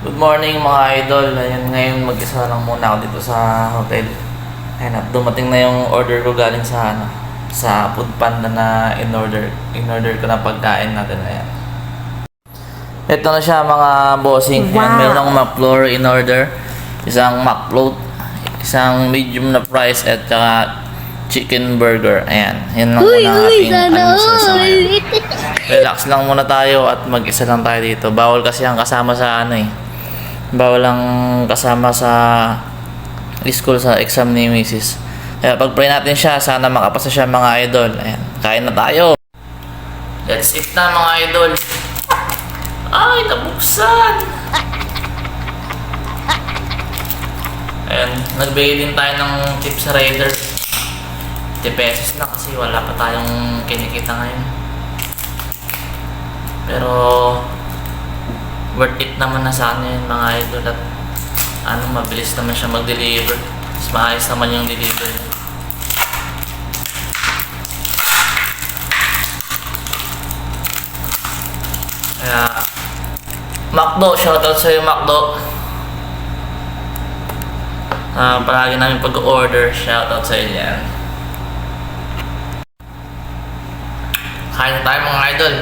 Good morning mga idol. Ayun, ngayon mag-isa lang muna ako dito sa hotel. Ayun at dumating na yung order ko galing sa Foodpanda na in-order ko na pagkain natin. Ayan. Ito na siya mga bossing. Ayan, meron akong McFlurry in order. Isang McFloat, isang medium na fries at saka chicken burger. Ayan. Yan lang muna ating sa ngayon. Relax lang muna tayo at mag-isa lang tayo dito. Bawal kasi ang kasama sa bawal lang kasama sa school sa exam ni Mrs. Kaya pag-pray natin siya, sana makapasa siya mga idol. Ayan, kain na tayo. Let's eat na mga idol. Ay, nabuksan. Ayan, nagbigay din tayo ng tip sa Raider. 50 pesos na kasi wala pa tayong kinikita ngayon. Pero worth it naman na sana yun mga idol at mabilis naman siya mag-deliver. Mas maayos naman yung delivery. Kaya McDo, shoutout sa'yo McDo. Palagi namin pag-order, shoutout sa'yo yan. Kain na tayo mga idol.